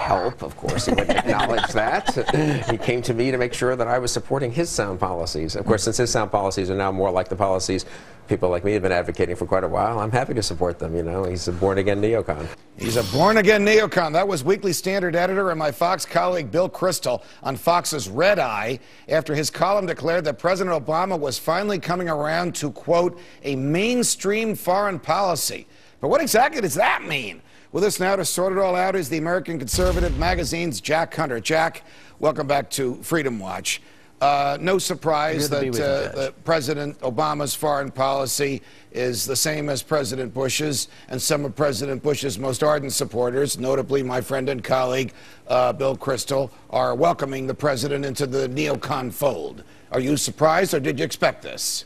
help. Of course, he wouldn't acknowledge that. He came to me to make sure that I was supporting his sound policies. Of course, since his sound policies are now more like the policies people like me have been advocating for quite a while, I'm happy to support them. You know, he's a born-again neocon. He's a born-again neocon. That was Weekly Standard editor and my Fox colleague Bill Kristol on Fox's Red Eye after his column declared that President Obama was finally coming around to, quote, a mainstream foreign policy. But what exactly does that mean? With us now to sort it all out is the American Conservative Magazine's Jack Hunter. Jack, welcome back to Freedom Watch. No surprise that President Obama's foreign policy is the same as President Bush's, and some of President Bush's most ardent supporters, notably my friend and colleague Bill Kristol, are welcoming the president into the neocon fold. Are you surprised, or did you expect this?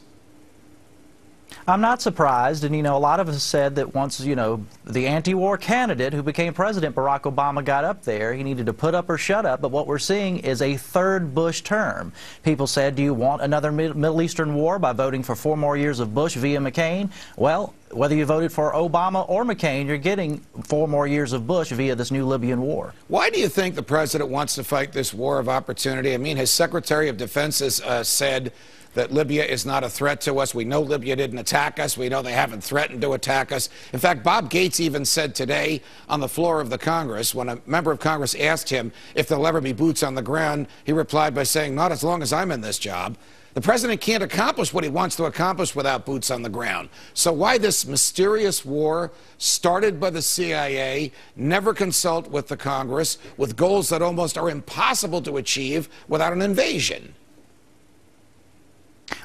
I'm not surprised, and, you know, a lot of us said that once, you know, the anti-war candidate who became president, Barack Obama, got up there, he needed to put up or shut up, but what we're seeing is a third Bush term. People said, do you want another Middle Eastern war by voting for 4 more years of Bush via McCain? Well, whether you voted for Obama or McCain, you're getting 4 more years of Bush via this new Libyan war. Why do you think the president wants to fight this war of opportunity? I mean, his Secretary of Defense has said that Libya is not a threat to us. We know Libya didn't attack us. We know they haven't threatened to attack us. In fact, Bob Gates even said today on the floor of the Congress, when a member of Congress asked him if there'll ever be boots on the ground, he replied by saying, not as long as I'm in this job. The president can't accomplish what he wants to accomplish without boots on the ground. So why this mysterious war started by the CIA, never consult with the Congress, with goals that almost are impossible to achieve without an invasion?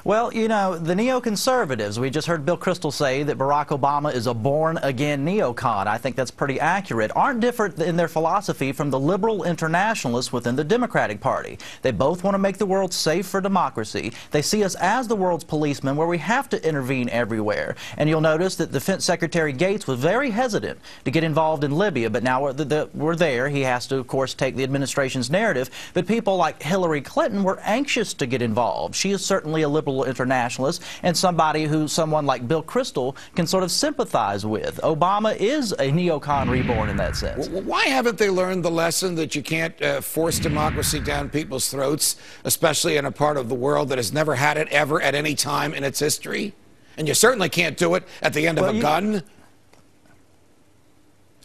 Well, you know, the neoconservatives, we just heard Bill Kristol say that Barack Obama is a born-again neocon. I think that's pretty accurate. Aren't different in their philosophy from the liberal internationalists within the Democratic Party. They both want to make the world safe for democracy. They see us as the world's policemen, where we have to intervene everywhere. And you'll notice that Defense Secretary Gates was very hesitant to get involved in Libya, but now we're there. He has to, of course, take the administration's narrative. But people like Hillary Clinton were anxious to get involved. She is certainly a liberal internationalist and somebody who someone like Bill Kristol can sort of sympathize with. Obama is a neocon reborn in that sense. Why haven't they learned the lesson that you can't force democracy down people's throats, especially in a part of the world that has never had it ever at any time in its history? And you certainly can't do it at the end of a gun.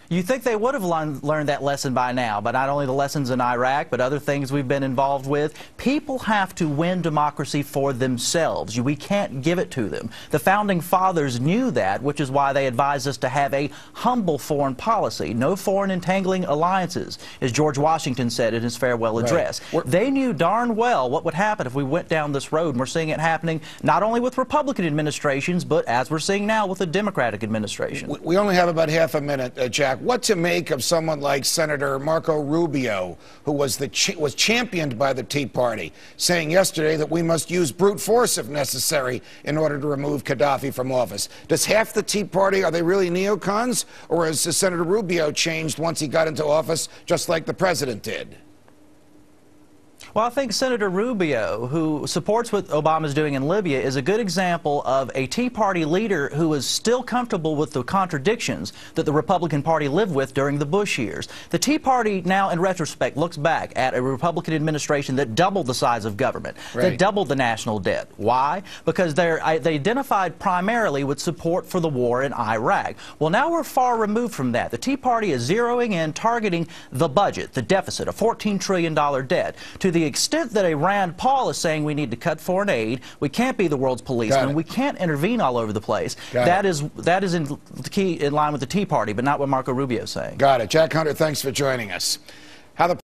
You think they would have learned that lesson by now, but not only the lessons in Iraq, but other things we've been involved with. People have to win democracy for themselves. We can't give it to them. The Founding Fathers knew that, which is why they advised us to have a humble foreign policy. No foreign entangling alliances, as George Washington said in his farewell address. Right. They knew darn well what would happen if we went down this road, and we're seeing it happening not only with Republican administrations, but as we're seeing now with the Democratic administration. We only have about half a minute, Jack. What to make of someone like Senator Marco Rubio, who was championed by the Tea Party, saying yesterday that we must use brute force if necessary in order to remove Gaddafi from office? Does half the Tea Party, are they really neocons, or has Senator Rubio changed once he got into office, just like the president did? Well, I think Senator Rubio, who supports what Obama's doing in Libya, is a good example of a Tea Party leader who is still comfortable with the contradictions that the Republican Party lived with during the Bush years. The Tea Party now, in retrospect, looks back at a Republican administration that doubled the size of government, that doubled the national debt. Why? Because they identified primarily with support for the war in Iraq. Well, now we're far removed from that. The Tea Party is zeroing in, targeting the budget, the deficit, a $14 trillion debt, to the extent that a Rand Paul is saying we need to cut foreign aid, we can't be the world's policeman, we can't intervene all over the place. That is in line with the Tea Party, but not what Marco Rubio is saying. Got it. Jack Hunter, thanks for joining us. How the